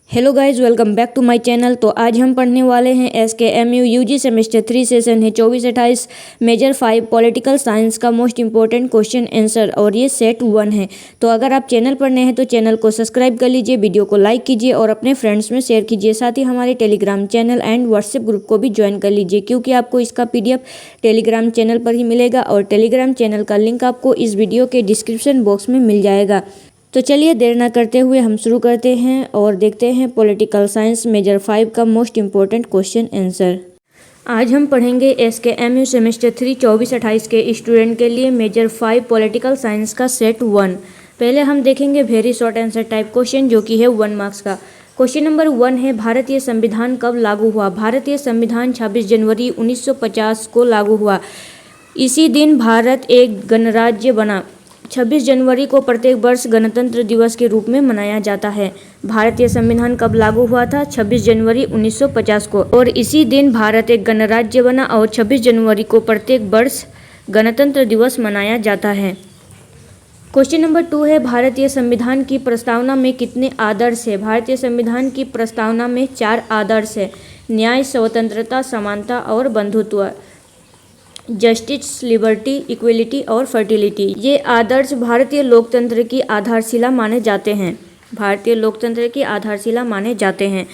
Hello guys, welcome back to my channel. तो आज हम पढ़ने वाले हैं SKMU यूजी सेमेस्टर 3 सेशन है 24-28 मेजर 5 पॉलिटिकल साइंस का मोस्ट इंपॉर्टेंट क्वेश्चन आंसर, और ये सेट 1 है। तो अगर आप चैनल पर नए हैं तो चैनल को सब्सक्राइब कर लीजिए, वीडियो को लाइक कीजिए और अपने फ्रेंड्स में शेयर कीजिए। साथ ही हमारे Telegram channel and WhatsApp group को भी ज्वाइन कर लीजिए, क्योंकि आपको इसका PDF टेलीग्राम चैनल पर ही मिलेगा और टेलीग्राम चैनल का लिंक आपको इस वीडियो के डिस्क्रिप्शन बॉक्स में मिल जाएगा। तो चलिए देर ना करते हुए हम शुरू करते हैं और देखते हैं पॉलिटिकल साइंस मेजर 5 का मोस्ट इंपॉर्टेंट क्वेश्चन आंसर। आज हम पढ़ेंगे SKMU सेमेस्टर 3 24-28 के स्टूडेंट के लिए मेजर 5 पॉलिटिकल साइंस का सेट 1। पहले हम देखेंगे very short answer type question, जो कि है 1 मार्क्स का। क्वेश्चन नंबर 1 है, भारतीय संविधान कब लागू हुआ? भारतीय संविधान 26 जनवरी 1950 को लागू हुआ। इसी दिन भारत एक गणराज्य बना। 26 जनवरी को प्रत्येक वर्ष गणतंत्र दिवस के रूप में मनाया जाता है। भारतीय संविधान कब लागू हुआ था? 26 जनवरी 1950 को, और इसी दिन भारत एक गणराज्य बना और 26 जनवरी को प्रत्येक वर्ष गणतंत्र दिवस मनाया जाता है। क्वेश्चन नंबर 2 है, भारतीय संविधान की प्रस्तावना में कितने आदर्श है? भारतीय संविधान की प्रस्तावना में 4 आदर्श है। न्याय, स्वतंत्रता, समानता और बंधुत्व। जस्टिस, लिबर्टी, इक्वलिटी और फर्टिलिटी। ये आदर्श भारतीय लोकतंत्र की आधारशिला माने जाते हैं। भारतीय लोकतंत्र की आधारशिला माने जाते हैं।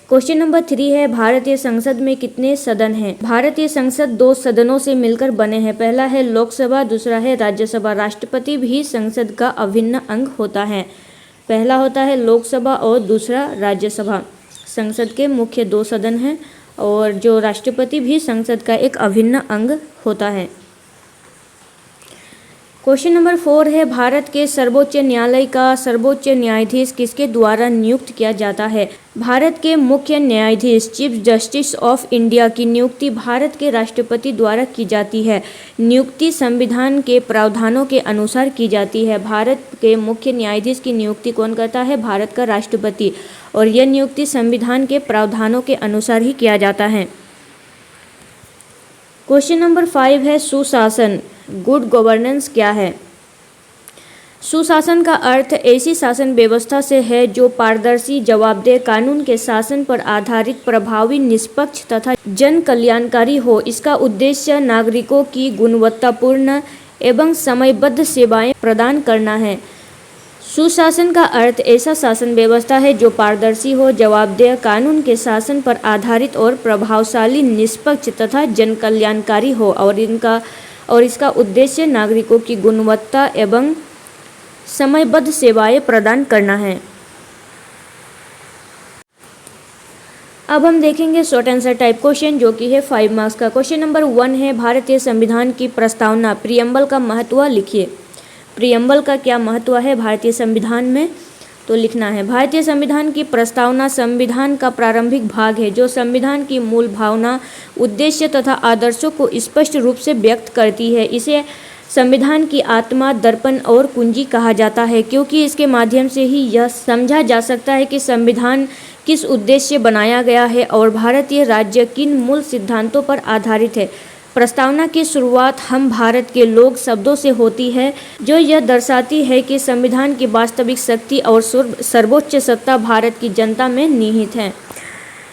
क्वेश्चन नंबर 3 है, भारतीय संसद में कितने सदन हैं? भारतीय संसद 2 सदनों से मिलकर बने हैं। पहला है लोकसभा, दूसरा है राज्यसभा। राष्ट्रपति भी संसद का अभिन्न अंग होता है। पहला होता है लोकसभा और दूसरा राज्यसभा। संसद के मुख्य 2 सदन हैं और जो राष्ट्रपति भी संसद का एक अभिन्न अंग होता है। क्वेश्चन नंबर 4 है, भारत के सर्वोच्च न्यायालय का सर्वोच्च न्यायाधीश किसके द्वारा नियुक्त किया जाता है? भारत के मुख्य न्यायाधीश चीफ जस्टिस ऑफ इंडिया की नियुक्ति भारत के राष्ट्रपति द्वारा की जाती है। नियुक्ति संविधान के प्रावधानों के अनुसार की जाती है। भारत के मुख्य न्यायाधीश की नियुक्ति कौन करता है? भारत का राष्ट्रपति, और यह नियुक्ति संविधान के प्रावधानों के अनुसार ही किया जाता है। क्वेश्चन नंबर 5 है, सुशासन गुड गवर्नेंस क्या है? सुशासन का अर्थ ऐसी शासन व्यवस्था से है जो पारदर्शी, जवाबदेह, कानून के शासन पर आधारित, प्रभावी, निष्पक्ष तथा जन कल्याणकारी हो। इसका उद्देश्य नागरिकों की गुणवत्तापूर्ण एवं समयबद्ध सेवाएं प्रदान करना है। सुशासन का अर्थ ऐसा शासन व्यवस्था है जो पारदर्शी हो, जवाबदेह, कानून के शासन पर आधारित और प्रभावशाली, निष्पक्ष तथा जन कल्याणकारी हो, और इसका उद्देश्य नागरिकों की गुणवत्ता एवं समयबद्ध सेवाएं प्रदान करना है। अब हम देखेंगे शॉर्ट आंसर टाइप क्वेश्चन, जो कि है 5 मार्क्स का। क्वेश्चन नंबर 1 है, भारतीय संविधान की प्रस्तावना प्रियम्बल का महत्व लिखिए। प्रियम्बल का क्या महत्व है भारतीय संविधान में? तो लिखना है, भारतीय संविधान की प्रस्तावना संविधान का प्रारंभिक भाग है जो संविधान की मूल भावना, उद्देश्य तथा आदर्शों को स्पष्ट रूप से व्यक्त करती है। इसे संविधान की आत्मा, दर्पण और कुंजी कहा जाता है, क्योंकि इसके माध्यम से ही यह समझा जा सकता है कि संविधान किस उद्देश्य बनाया गया है और भारतीय राज्य किन मूल सिद्धांतों पर आधारित है। प्रस्तावना की शुरुआत हम भारत के लोग शब्दों से होती है, जो यह दर्शाती है कि संविधान की वास्तविक शक्ति और सर्वोच्च सत्ता भारत की जनता में निहित है।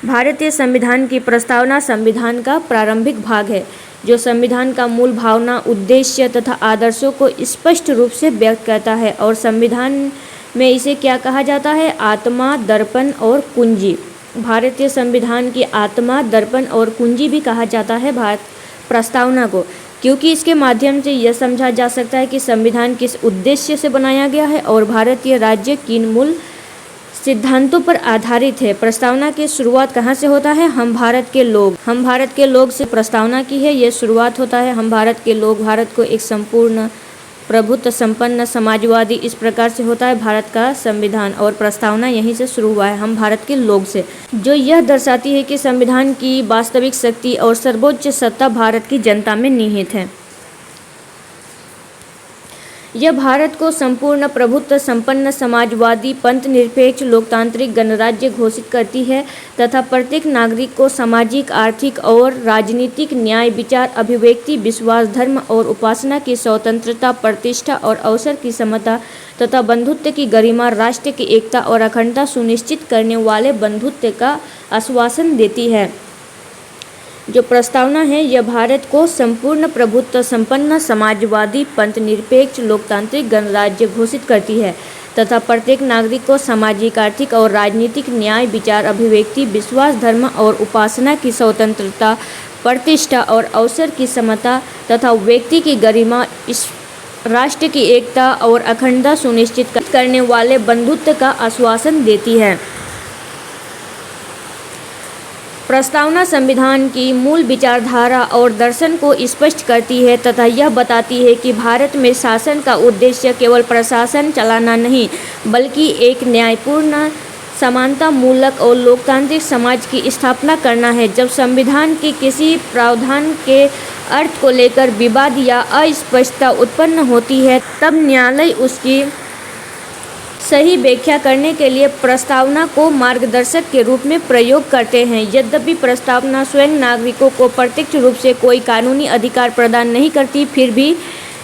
भारतीय संविधान की प्रस्तावना संविधान का प्रारंभिक भाग है जो संविधान का मूल भावना, उद्देश्य तथा आदर्शों को स्पष्ट रूप से व्यक्त करता है, और संविधान में इसे क्या कहा जाता है? आत्मा, दर्पण और कुंजी। भारतीय संविधान की आत्मा, दर्पण और कुंजी भी कहा जाता है प्रस्तावना को, क्योंकि इसके माध्यम से यह समझा जा सकता है कि संविधान किस उद्देश्य से बनाया गया है और भारतीय राज्य किन मूल सिद्धांतों पर आधारित है। प्रस्तावना की शुरुआत कहाँ से होता है? हम भारत के लोग। हम भारत के लोग से प्रस्तावना की है, यह शुरुआत होता है। हम भारत के लोग, भारत को एक संपूर्ण, प्रभुत्व संपन्न, समाजवादी, इस प्रकार से होता है भारत का संविधान, और प्रस्तावना यहीं से शुरू हुआ है, हम भारत के लोग से, जो यह दर्शाती है कि संविधान की वास्तविक शक्ति और सर्वोच्च सत्ता भारत की जनता में निहित है। यह भारत को संपूर्ण प्रभुत्व संपन्न समाजवादी पंथ निरपेक्ष लोकतांत्रिक गणराज्य घोषित करती है तथा प्रत्येक नागरिक को सामाजिक, आर्थिक और राजनीतिक न्याय, विचार, अभिव्यक्ति, विश्वास, धर्म और उपासना की स्वतंत्रता, प्रतिष्ठा और अवसर की समता तथा बंधुत्व की गरिमा, राष्ट्र की एकता और अखंडता सुनिश्चित करने वाले बंधुत्व का आश्वासन देती है। जो प्रस्तावना है यह भारत को संपूर्ण प्रभुत्व संपन्न समाजवादी पंथ निरपेक्ष लोकतांत्रिक गणराज्य घोषित करती है तथा प्रत्येक नागरिक को सामाजिक, आर्थिक और राजनीतिक न्याय, विचार, अभिव्यक्ति, विश्वास, धर्म और उपासना की स्वतंत्रता, प्रतिष्ठा और अवसर की समता तथा व्यक्ति की गरिमा, इस राष्ट्र की एकता और अखंडता सुनिश्चित करने वाले बंधुत्व का आश्वासन देती है। प्रस्तावना संविधान की मूल विचारधारा और दर्शन को स्पष्ट करती है तथा यह बताती है कि भारत में शासन का उद्देश्य केवल प्रशासन चलाना नहीं, बल्कि एक न्यायपूर्ण, समानता मूलक और लोकतांत्रिक समाज की स्थापना करना है। जब संविधान के किसी प्रावधान के अर्थ को लेकर विवाद या अस्पष्टता उत्पन्न होती है, तब न्यायालय उसकी सही व्याख्या करने के लिए प्रस्तावना को मार्गदर्शक के रूप में प्रयोग करते हैं। यद्यपि प्रस्तावना स्वयं नागरिकों को प्रत्यक्ष रूप से कोई कानूनी अधिकार प्रदान नहीं करती, फिर भी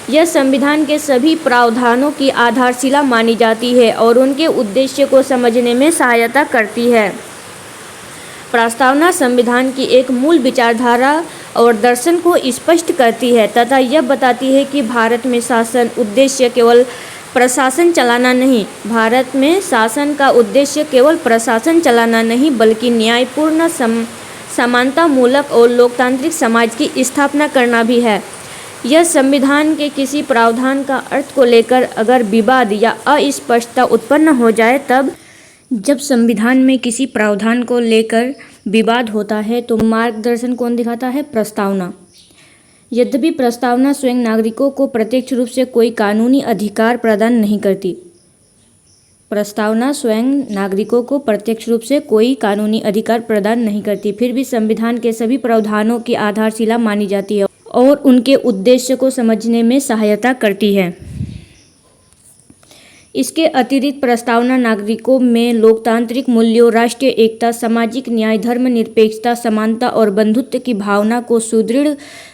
यह संविधान के सभी प्रावधानों की आधारशिला मानी जाती है और उनके उद्देश्य को समझने में सहायता करती है। प्रस्तावना संविधान की एक मूल विचारधारा और दर्शन को स्पष्ट करती है तथा यह बताती है कि भारत में शासन उद्देश्य केवल प्रशासन चलाना नहीं, भारत में शासन का उद्देश्य केवल प्रशासन चलाना नहीं, बल्कि न्यायपूर्ण, समानता मूलक और लोकतांत्रिक समाज की स्थापना करना भी है। यह संविधान के किसी प्रावधान का अर्थ को लेकर अगर विवाद या अस्पष्टता उत्पन्न हो जाए, तब जब संविधान में किसी प्रावधान को लेकर विवाद होता है तो मार्गदर्शन कौन दिखाता है? प्रस्तावना। यद्यपि प्रस्तावना स्वयं नागरिकों को प्रत्यक्ष रूप से कोई कानूनी अधिकार प्रदान नहीं करती, प्रस्तावना स्वयं नागरिकों को प्रत्यक्ष रूप से कोई कानूनी अधिकार प्रदान नहीं करती, फिर भी संविधान के सभी प्रावधानों की आधारशिला मानी जाती है और उनके उद्देश्य को समझने में सहायता करती है। इसके अतिरिक्त प्रस्तावना नागरिकों में लोकतांत्रिक मूल्यों, राष्ट्रीय एकता, सामाजिक न्याय, धर्मनिरपेक्षता, समानता और बंधुत्व की भावना को सुदृढ़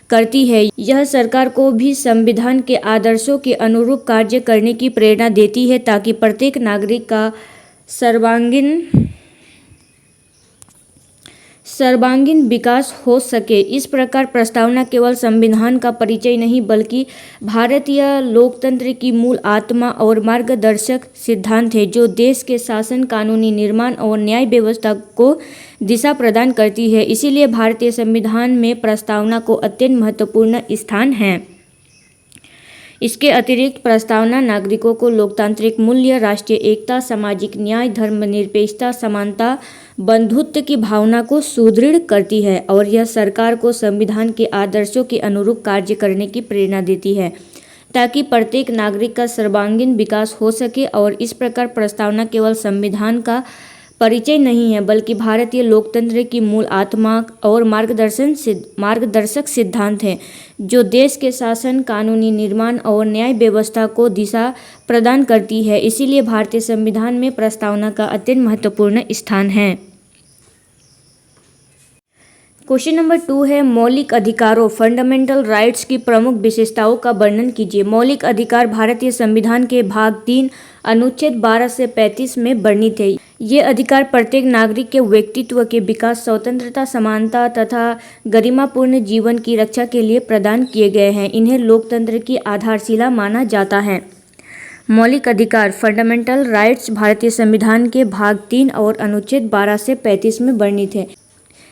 करती है। यह सरकार को भी संविधान के आदर्शों के अनुरूप कार्य करने की प्रेरणा देती है ताकि प्रत्येक नागरिक का सर्वांगीण विकास हो सके। इस प्रकार प्रस्तावना केवल संविधान का परिचय नहीं, बल्कि भारतीय लोकतंत्र की मूल आत्मा और मार्गदर्शक सिद्धांत है, जो देश के शासन, कानूनी निर्माण और न्याय व्यवस्था को दिशा प्रदान करती है। इसीलिए भारतीय संविधान में प्रस्तावना को अत्यंत महत्वपूर्ण स्थान है। इसके अतिरिक्त प्रस्तावना नागरिकों को लोकतांत्रिक मूल्य, राष्ट्रीय एकता, सामाजिक न्याय, धर्मनिरपेक्षता, समानता, बंधुत्व की भावना को सुदृढ़ करती है और यह सरकार को संविधान के आदर्शों के अनुरूप कार्य करने की प्रेरणा देती है ताकि प्रत्येक नागरिक का सर्वांगीण विकास हो सके। और इस प्रकार प्रस्तावना केवल संविधान का परिचय नहीं है, बल्कि भारतीय लोकतंत्र की मूल आत्मा और मार्गदर्शक सिद्धांत है, जो देश के शासन, कानूनी निर्माण और न्याय व्यवस्था को दिशा प्रदान करती है। इसीलिए भारतीय संविधान में प्रस्तावना का अत्यंत महत्वपूर्ण स्थान है। क्वेश्चन नंबर 2 है, मौलिक अधिकारों फंडामेंटल राइट्स की प्रमुख विशेषताओं का वर्णन कीजिए। मौलिक अधिकार भारतीय संविधान के भाग 3 अनुच्छेद 12 से 35 में वर्णित है। ये अधिकार प्रत्येक नागरिक के व्यक्तित्व के विकास, स्वतंत्रता, समानता तथा गरिमापूर्ण जीवन की रक्षा के लिए प्रदान किए गए हैं। इन्हें लोकतंत्र की आधारशिला माना जाता है। मौलिक अधिकार फंडामेंटल राइट्स भारतीय संविधान के भाग 3 और अनुच्छेद 12 से 35 में वर्णित है।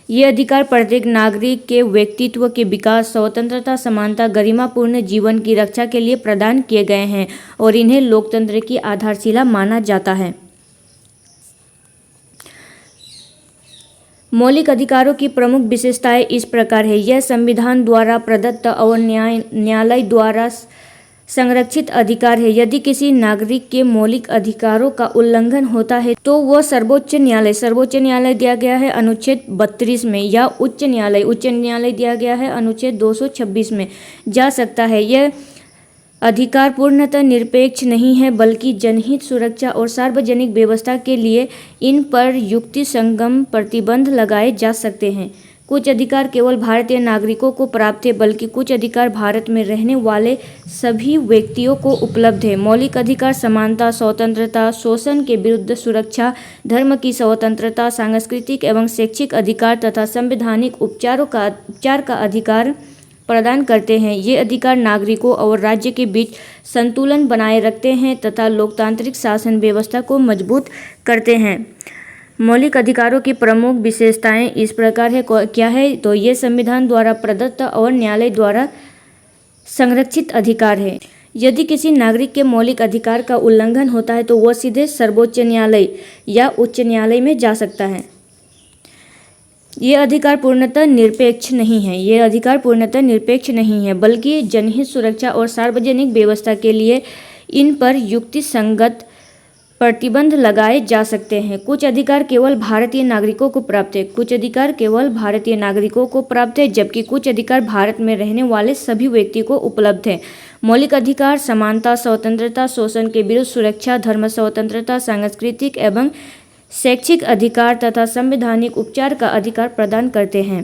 ये अधिकार प्रत्येक नागरिक के व्यक्तित्व के विकास, स्वतंत्रता, समानता, गरिमापूर्ण जीवन की रक्षा के लिए प्रदान किए गए हैं और इन्हें लोकतंत्र की आधारशिला माना जाता है। मौलिक अधिकारों की प्रमुख विशेषताएं इस प्रकार है। यह संविधान द्वारा प्रदत्त और न्यायालय द्वारा संरक्षित अधिकार है। यदि किसी नागरिक के मौलिक अधिकारों का उल्लंघन होता है तो वह सर्वोच्च न्यायालय दिया गया है अनुच्छेद 32 में, या उच्च न्यायालय दिया गया है अनुच्छेद 226 में जा सकता है। यह अधिकार पूर्णतः निरपेक्ष नहीं है, बल्कि जनहित, सुरक्षा और सार्वजनिक व्यवस्था के लिए इन पर युक्तिसंगत प्रतिबंध लगाए जा सकते हैं। कुछ अधिकार केवल भारतीय नागरिकों को प्राप्त है, बल्कि कुछ अधिकार भारत में रहने वाले सभी व्यक्तियों को उपलब्ध है। मौलिक अधिकार समानता, स्वतंत्रता, शोषण के विरुद्ध सुरक्षा, धर्म की स्वतंत्रता, सांस्कृतिक एवं शैक्षिक अधिकार तथा संवैधानिक उपचार का अधिकार प्रदान करते हैं। ये अधिकार नागरिकों और राज्य के बीच संतुलन बनाए रखते हैं तथा लोकतांत्रिक शासन व्यवस्था को मजबूत करते हैं। मौलिक अधिकारों की प्रमुख विशेषताएं इस प्रकार है। क्या है? तो ये संविधान द्वारा प्रदत्त और न्यायालय द्वारा संरक्षित अधिकार है। यदि किसी नागरिक के मौलिक अधिकार का उल्लंघन होता है तो वह सीधे सर्वोच्च न्यायालय या उच्च न्यायालय में जा सकता है। ये अधिकार पूर्णतः निरपेक्ष नहीं है। ये अधिकार पूर्णतः निरपेक्ष नहीं है, बल्कि जनहित, सुरक्षा और सार्वजनिक व्यवस्था के लिए इन पर युक्तिसंगत प्रतिबंध लगाए जा सकते हैं। कुछ अधिकार केवल भारतीय नागरिकों को प्राप्त है। कुछ अधिकार केवल भारतीय नागरिकों को प्राप्त है, जबकि कुछ अधिकार भारत में रहने वाले सभी व्यक्ति को उपलब्ध है। मौलिक अधिकार समानता, स्वतंत्रता, शोषण के विरुद्ध सुरक्षा, धर्म स्वतंत्रता, सांस्कृतिक एवं शैक्षिक अधिकार तथा संवैधानिक उपचार का अधिकार प्रदान करते हैं।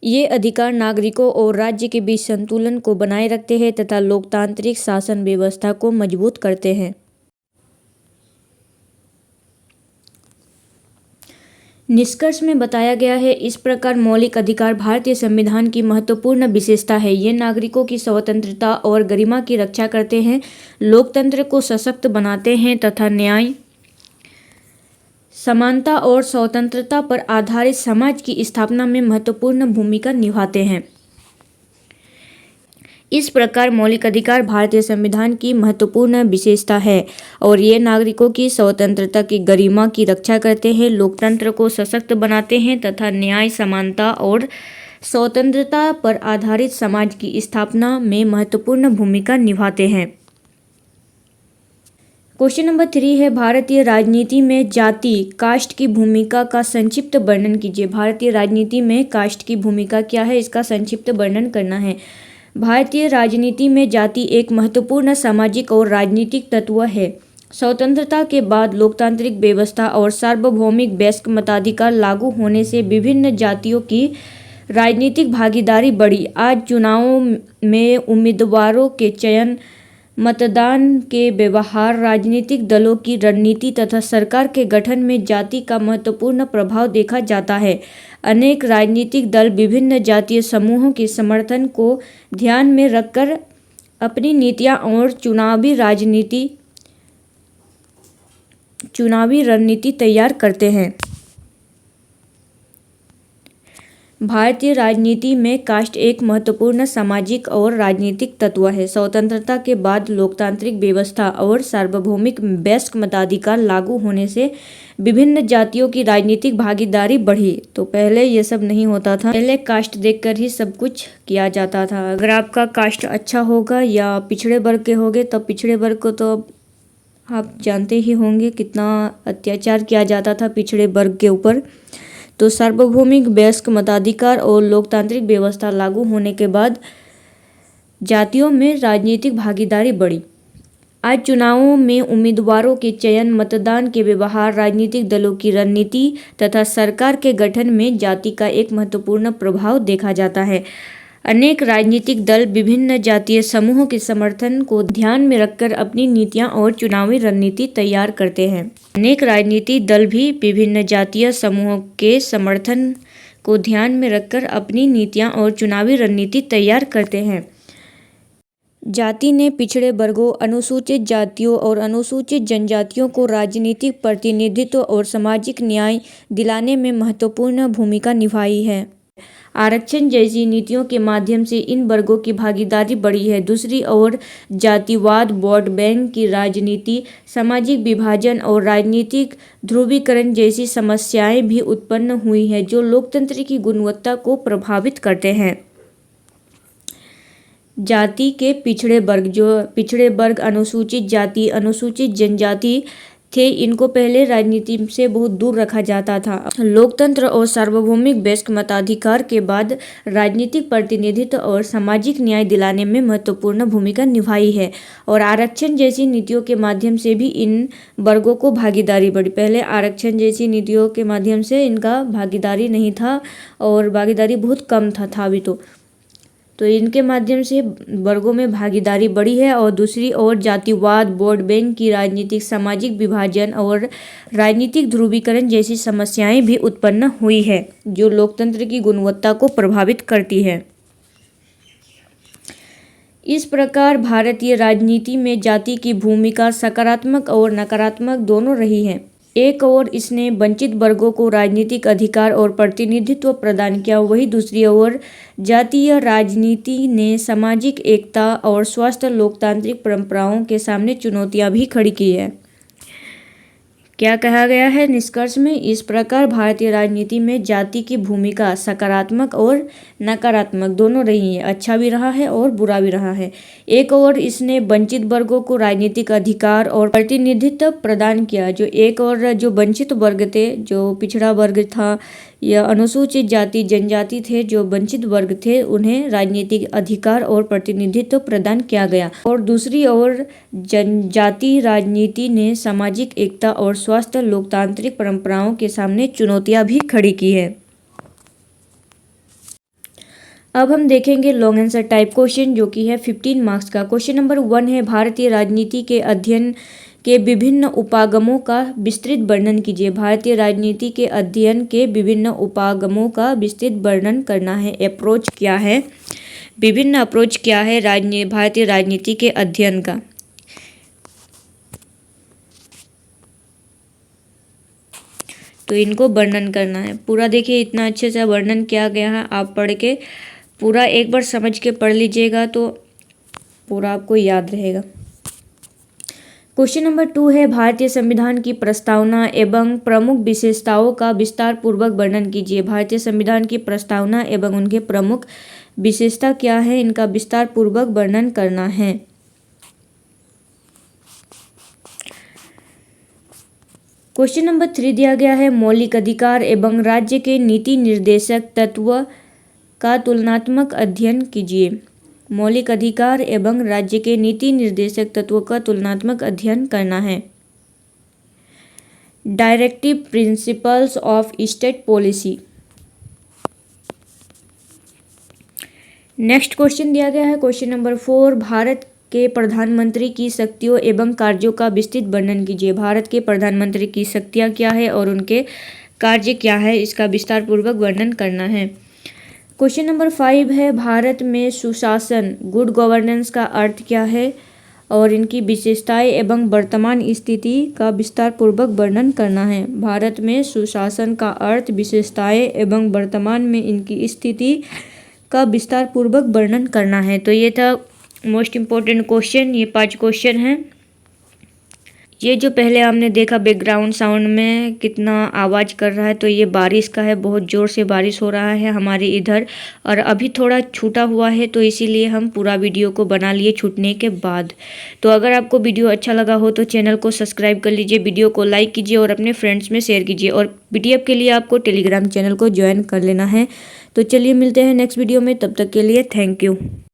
ये अधिकार नागरिकों और राज्य के बीच संतुलन को बनाए रखते हैं तथा लोकतांत्रिक शासन व्यवस्था को मजबूत करते हैं। निष्कर्ष में बताया गया है, इस प्रकार मौलिक अधिकार भारतीय संविधान की महत्वपूर्ण विशेषता है। ये नागरिकों की स्वतंत्रता और गरिमा की रक्षा करते हैं, लोकतंत्र को सशक्त बनाते हैं तथा न्याय, समानता और स्वतंत्रता पर आधारित समाज की स्थापना में महत्वपूर्ण भूमिका निभाते हैं। इस प्रकार मौलिक अधिकार भारतीय संविधान की महत्वपूर्ण विशेषता है और ये नागरिकों की स्वतंत्रता की गरिमा की रक्षा करते हैं, लोकतंत्र को सशक्त बनाते हैं तथा न्याय, समानता और स्वतंत्रता पर आधारित समाज की स्थापना में महत्वपूर्ण भूमिका निभाते हैं। क्वेश्चन नंबर 3 है, भारतीय राजनीति में जाति, कास्ट की भूमिका का संक्षिप्त वर्णन कीजिए। भारतीय राजनीति में कास्ट की भूमिका क्या है, इसका संक्षिप्त वर्णन करना है। भारतीय राजनीति में जाति एक महत्वपूर्ण सामाजिक और राजनीतिक तत्व है। स्वतंत्रता के बाद लोकतांत्रिक व्यवस्था और सार्वभौमिक वयस्क मताधिकार लागू होने से विभिन्न जातियों की राजनीतिक भागीदारी बढ़ी। आज चुनावों में उम्मीदवारों के चयन, मतदान के व्यवहार, राजनीतिक दलों की रणनीति तथा सरकार के गठन में जाति का महत्वपूर्ण प्रभाव देखा जाता है। अनेक राजनीतिक दल विभिन्न जातीय समूहों के समर्थन को ध्यान में रखकर अपनी नीतियां और चुनावी रणनीति तैयार करते हैं। भारतीय राजनीति में कास्ट एक महत्वपूर्ण सामाजिक और राजनीतिक तत्व है। स्वतंत्रता के बाद लोकतांत्रिक व्यवस्था और सार्वभौमिक वयस्क मताधिकार लागू होने से विभिन्न जातियों की राजनीतिक भागीदारी बढ़ी। तो पहले ये सब नहीं होता था, पहले कास्ट देखकर ही सब कुछ किया जाता था। अगर आपका कास्ट अच्छा होगा या पिछड़े वर्ग के होंगे तो पिछड़े वर्ग को तो आप जानते ही होंगे कितना अत्याचार किया जाता था पिछड़े वर्ग के ऊपर। तो सार्वभौमिक वयस्क मताधिकार और लोकतांत्रिक व्यवस्था लागू होने के बाद जातियों में राजनीतिक भागीदारी बढ़ी। आज चुनावों में उम्मीदवारों के चयन, मतदान के व्यवहार, राजनीतिक दलों की रणनीति तथा सरकार के गठन में जाति का एक महत्वपूर्ण प्रभाव देखा जाता है। अनेक राजनीतिक दल विभिन्न जातीय समूहों के समर्थन को ध्यान में रखकर अपनी नीतियां और चुनावी रणनीति तैयार करते हैं। अनेक राजनीतिक दल भी विभिन्न जातीय समूहों के समर्थन को ध्यान में रखकर अपनी नीतियां और चुनावी रणनीति तैयार करते हैं। जाति ने पिछड़े वर्गों, अनुसूचित जातियों और अनुसूचित जनजातियों को राजनीतिक प्रतिनिधित्व और सामाजिक न्याय दिलाने में महत्वपूर्ण भूमिका निभाई है। आरक्षण जैसी नीतियों के माध्यम से इन वर्गों की भागीदारी बढ़ी है। दूसरी ओर जातिवाद, वोट बैंक की राजनीति, सामाजिक विभाजन और राजनीतिक ध्रुवीकरण जैसी समस्याएं भी उत्पन्न हुई हैं, जो लोकतंत्र की गुणवत्ता को प्रभावित करते हैं। जाति के पिछड़े वर्ग, जो पिछड़े वर्ग अनुसूचित जाति, अनुसूचित जनजाति थे, इनको पहले राजनीति से बहुत दूर रखा जाता था। लोकतंत्र और सार्वभौमिक वयस्क मताधिकार के बाद राजनीतिक प्रतिनिधित्व और सामाजिक न्याय दिलाने में महत्वपूर्ण भूमिका निभाई है और आरक्षण जैसी नीतियों के माध्यम से भी इन वर्गों को भागीदारी बढ़ी। पहले आरक्षण जैसी नीतियों के माध्यम से इनका भागीदारी नहीं था और भागीदारी बहुत कम था भी तो इनके माध्यम से वर्गों में भागीदारी बढ़ी है। और दूसरी ओर जातिवाद, वोट बैंक की राजनीतिक, सामाजिक विभाजन और राजनीतिक ध्रुवीकरण जैसी समस्याएं भी उत्पन्न हुई है जो लोकतंत्र की गुणवत्ता को प्रभावित करती है। इस प्रकार भारतीय राजनीति में जाति की भूमिका सकारात्मक और नकारात्मक दोनों रही है। एक ओर इसने वंचित वर्गों को राजनीतिक अधिकार और प्रतिनिधित्व प्रदान किया, वहीं दूसरी ओर जातीय राजनीति ने सामाजिक एकता और स्वस्थ लोकतांत्रिक परंपराओं के सामने चुनौतियां भी खड़ी की है। क्या कहा गया है निष्कर्ष में? इस प्रकार भारतीय राजनीति में जाति की भूमिका सकारात्मक और नकारात्मक दोनों रही है, अच्छा भी रहा है और बुरा भी रहा है। एक और इसने वंचित वर्गों को राजनीतिक अधिकार और प्रतिनिधित्व प्रदान किया, जो एक और जो वंचित वर्ग थे, जो पिछड़ा वर्ग था या अनुसूचित जाति जनजाति थे, जो वंचित वर्ग थे, उन्हें राजनीतिक अधिकार और प्रतिनिधित्व प्रदान किया गया। और दूसरी ओर जनजाति राजनीति ने सामाजिक एकता और स्वस्थ लोकतांत्रिक परंपराओं के सामने चुनौतियां भी खड़ी की है। अब हम देखेंगे लॉन्ग आंसर टाइप क्वेश्चन, जो कि है 15 मार्क्स का। क्वेश्चन नंबर 1 है, भारतीय राजनीति के अध्ययन के विभिन्न उपागमों का विस्तृत वर्णन कीजिए। भारतीय राजनीति के अध्ययन के विभिन्न उपागमों का विस्तृत वर्णन करना है। अप्रोच क्या है, विभिन्न अप्रोच क्या है भारतीय राजनीति के अध्ययन का। तो इनको वर्णन करना है पूरा। देखिए इतना अच्छे से वर्णन किया गया है, आप पढ़ के पूरा एक बार समझ के पढ़ लीजिएगा तो पूरा आपको याद रहेगा। क्वेश्चन नंबर 2 है, भारतीय संविधान की प्रस्तावना एवं प्रमुख विशेषताओं का विस्तार पूर्वक वर्णन कीजिए। भारतीय संविधान की प्रस्तावना एवं उनके प्रमुख विशेषता क्या है, इनका विस्तार पूर्वक वर्णन करना है। क्वेश्चन नंबर 3 दिया गया है, मौलिक अधिकार एवं राज्य के नीति निर्देशक तत्व का तुलनात्मक अध्ययन कीजिए। मौलिक अधिकार एवं राज्य के नीति निर्देशक तत्वों का तुलनात्मक अध्ययन करना है। Directive principles of state policy. Next question दिया गया है क्वेश्चन नंबर 4, भारत के प्रधानमंत्री की शक्तियों एवं कार्यों का विस्तृत वर्णन कीजिए। भारत के प्रधानमंत्री की शक्तियाँ क्या है और उनके कार्य क्या है, इसका विस्तार पूर्वक वर्णन करना है। क्वेश्चन नंबर 5 है, भारत में सुशासन, गुड गवर्नेंस का अर्थ क्या है और इनकी विशेषताएं एवं वर्तमान स्थिति का विस्तार पूर्वक वर्णन करना है। भारत में सुशासन का अर्थ, विशेषताएं एवं वर्तमान में इनकी स्थिति का विस्तार पूर्वक वर्णन करना है। तो ये था मोस्ट इम्पोर्टेंट क्वेश्चन, ये 5 क्वेश्चन हैं। ये जो पहले हमने देखा बैकग्राउंड साउंड में कितना आवाज़ कर रहा है, तो ये बारिश का है, बहुत ज़ोर से बारिश हो रहा है हमारे इधर और अभी थोड़ा छूटा हुआ है, तो इसीलिए हम पूरा वीडियो को बना लिए छूटने के बाद। तो अगर आपको वीडियो अच्छा लगा हो तो चैनल को सब्सक्राइब कर लीजिए, वीडियो को लाइक कीजिए और अपने फ्रेंड्स में शेयर कीजिए। और PDF के लिए आपको टेलीग्राम चैनल को ज्वाइन कर लेना है। तो चलिए मिलते हैं नेक्स्ट वीडियो में, तब तक के लिए थैंक यू।